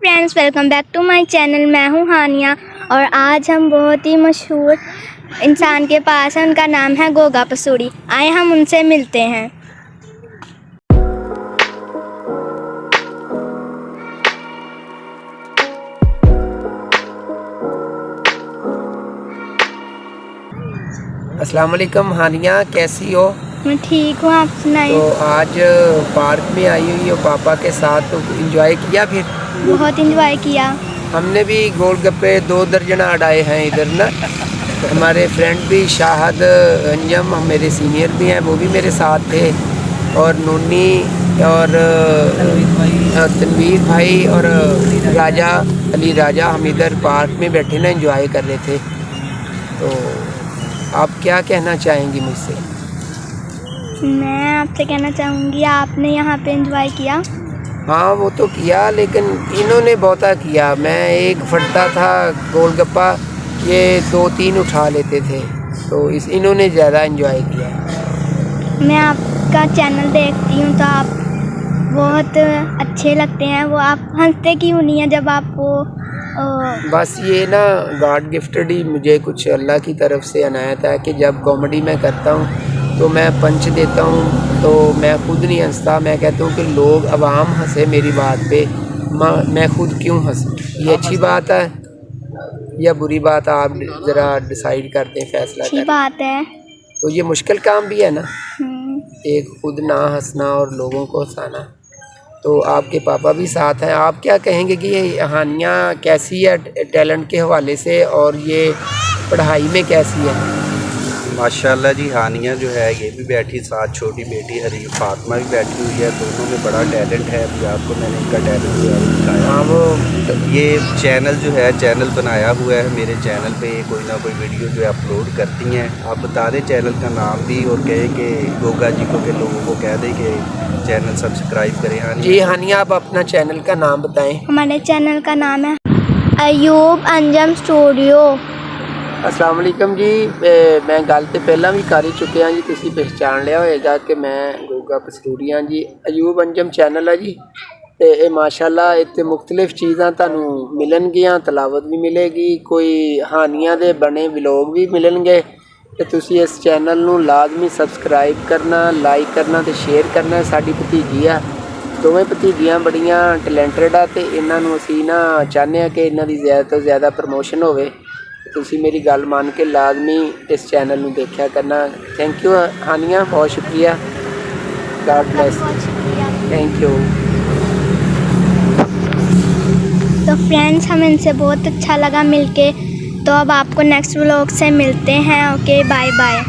Friends, welcome back to my channel. मैं हूं हानिया और आज हम बहुत ही मशहूर इंसान के पास हैं। उनका नाम है गोगा पसूरी। आए हम उनसे मिलते हैं। अस्सलाम वालेकुम हानिया, कैसी हो? मैं ठीक हूँ, आप सुनाइए। तो आज पार्क में आई हुई हो पापा के साथ, तो एंजॉय किया? फिर बहुत इंजॉय किया। हमने भी गोलगप्पे 2 दर्जन अड़ाए हैं इधर ना। तो हमारे फ्रेंड भी शाहद अंजम मेरे सीनियर भी हैं, वो भी मेरे साथ थे, और नूनी और तनवीर भाई और राजा अली राजा, हम इधर पार्क में बैठे ना एंजॉय कर रहे थे। तो आप क्या कहना चाहेंगी मुझसे? मैं आपसे कहना चाहूँगी, आपने यहाँ पे एंजॉय किया। हाँ, वो तो किया, लेकिन इन्होंने बहुता किया। मैं एक फटता था गोलगप्पा, ये 2-3 उठा लेते थे, तो इन्होंने ज़्यादा एंजॉय किया। मैं आपका चैनल देखती हूँ तो आप बहुत अच्छे लगते हैं। वो आप हंसते क्यों नहीं हैं जब आपको बस ये ना गॉड गिफ्टेड ही मुझे कुछ अल्लाह की तरफ से अनायत है कि जब कॉमेडी मैं करता हूँ तो मैं पंच देता हूँ, तो मैं खुद नहीं हंसता। मैं कहता हूँ कि लोग अवाम हंसे मेरी बात पे, मैं खुद क्यों हंसूँ? ये अच्छी बात है या बुरी बात है? आप ज़रा डिसाइड करते हैं, फैसला अच्छी करें। बात है। तो ये मुश्किल काम भी है ना, हम्म। एक खुद ना हंसना और लोगों को हंसाना। तो आपके पापा भी साथ हैं, आप क्या कहेंगे कि ये हानिया कैसी है टैलेंट के हवाले से, और ये पढ़ाई में कैसी है? माशाल्लाह जी, हानिया जो है ये भी बैठी, साथ छोटी बेटी हरी फातिमा भी बैठी हुई है। दोनों में बड़ा टैलेंट है। अभी आपको मैंने इनका टैलेंट जो है दिखाया। हाँ, वो ये चैनल जो है, चैनल बनाया हुआ है मेरे चैनल पे, कोई ना कोई वीडियो जो है अपलोड करती हैं। आप बता दें चैनल का नाम भी, और कहें कि गोगा जी को, के लोगों को कह दें कि चैनल सब्सक्राइब करें। हानिया जी हानिया, आप अपना चैनल का नाम बताएं। हमारे चैनल का नाम है अयूब अंजम स्टूडियो। अस्सलाम वालेकुम जी, मैं गल तो पहला भी कर ही चुके हैं जी, तुसी पहचान लिया होएगा कि मैं गोगा पसूरी हाँ जी। अयूब अंजम चैनल है जी, ते माशाल्लाह इत्थे मुख्तलिफ चीज़ां तुहानू मिलणगियां, तलावत भी मिलेगी, कोई हानिया दे बने व्लॉग भी मिलणगे। ते तुसी इस चैनल नू लाजमी सबसक्राइब करना, लाइक करना ते शेयर करना। साडी भतीजी आ, दोवें भतीजियां बड़ियां टैलेंटेड आ, ते इन्हां नू असीं ना चाहते हैं कि इन्हां दी ज़्यादा तो ज़्यादा प्रमोशन होवे। तुसी मेरी गल मान के लाजमी इस चैनल में देखा करना। थैंक यू हानिया, बहुत शुक्रिया। God bless, thank you. तो फ्रेंड्स, हमें इनसे बहुत अच्छा लगा मिलके। तो अब आपको नेक्स्ट व्लॉग से मिलते हैं। Okay, bye bye.